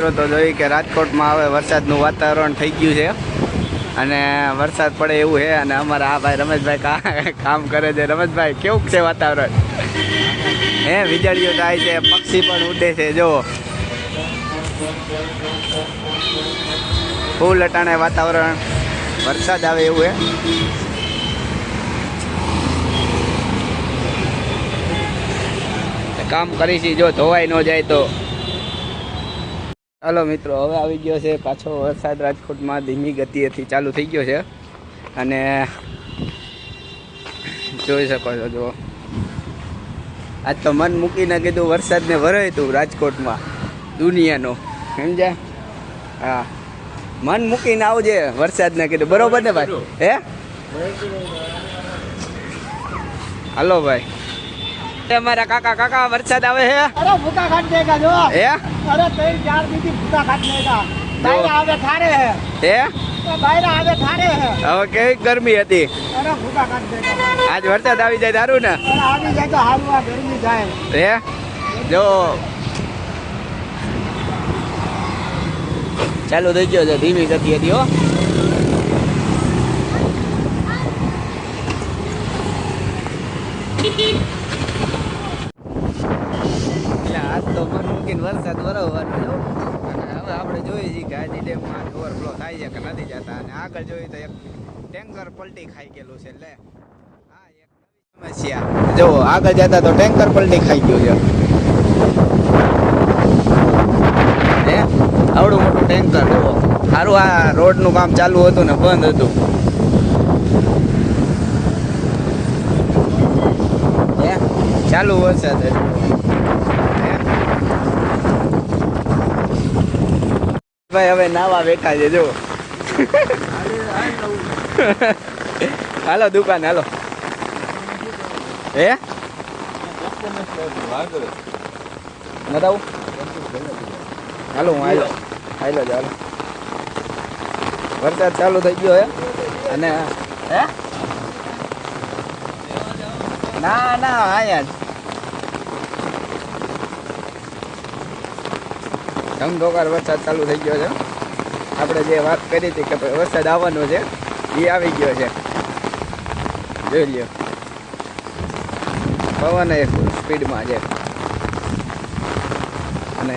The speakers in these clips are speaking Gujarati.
મિત્રો તો જોઈ કે રાજકોટમાં હવે વરસાદનું વાતાવરણ થઈ ગયું છે અને વરસાદ પડે એવું છે અને અમારા આ ભાઈ રમેશભાઈ કામ કરે છે. રમેશભાઈ કેવું છે વાતાવરણ? હે વીજળીઓ થાય છે, પક્ષી પણ ઉડે છે. જો ફૂલ અટાણે વાતાવરણ વરસાદ આવે એવું છે. કામ કરીશી જો ધોવાઈ ન જાય તો. ચાલો મિત્રો, હવે આવી ગયો છે પાછો વરસાદ રાજકોટમાં. ધીમી ગતિએથી ચાલુ થઈ ગયો છે અને જોઈ શકો છો. જો આજ તો મન મૂકીને કીધું વરસાદને વરાય તું રાજકોટમાં દુનિયાનો, સમજ્યા? હા, મન મૂકીને આવજે વરસાદને કીધું. બરોબર ને ભાઈ? હે હાલો ભાઈ. અમારા કાકા વરસાદ આવે છે. અરે ભૂકા કાટ દેગા જો. હે અરે 3-4 દીથી ભૂકા કાટ દેગા. બાયરા આવે ઠારે હે. હે બાયરા આવે ઠારે હે. હવે કેવી ગરમી હતી. અરે ભૂકા કાટ દેગા. આજ વરસાદ આવી જાય સારું ને? અરે આવી જાય તો હારું, આ ગરમી જાય. હે જો ચાલુ થઈ ગયો છે, ધીમી ગતિ હતી હો. આજ તો મન મૂકીને વરસાદ વરસવાનો જો. અને હવે આપણે જોઈએ છીએ કે આજે ડેમમાં ઓવરફ્લો થાય છે કે નથી જતા. અને આગળ જોઈએ તો એક ટેન્કર પલટી ખાઈ ગયેલું છે. એટલે હા, એક નવી સમસ્યા. જો આગળ જતા તો ટેન્કર પલટી ખાઈ ગયું છે. હે આવડું મોટું ટેન્કર જુઓ. સારું આ રોડનું કામ ચાલુ હતું ને બંધ હતું. હે ચાલુ વરસાદ હતું. ભાઈ હવે નાવા બેઠા છે જો. હાલો દુકાન હાલો. હે નતાવું હાલો હું હાલો હાલો જ હાલો. વરસાદ ચાલુ થઈ ગયો હે અને હે ના આયા ધમધોકાર વરસાદ ચાલુ થઈ ગયો છે. આપણે જે વાત કરી હતી કે વરસાદ આવવાનો છે એ આવી ગયો છે. જોઈ લ્યો, પવન એ સ્પીડમાં છે અને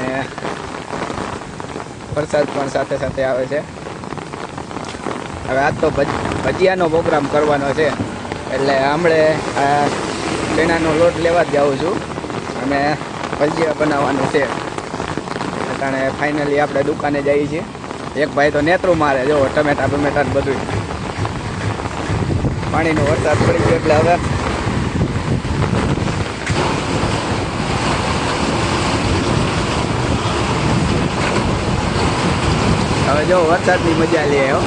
વરસાદ પણ સાથે સાથે આવે છે. હવે આજ તો ભજીયાનો પ્રોગ્રામ કરવાનો છે એટલે હમણે આ ચણાનો લોટ લેવા જ જાઉં છું અને ભજીયા બનાવવાનું છે. અને ફાઇનલી આપણે દુકાને જઈએ છીએ. એક ભાઈ તો નેત્રું મારે જો, ટમેટા બધું. પાણીનો વરસાદ પડી ગયો એટલે હવે જો વરસાદની મજા લઈએ હો.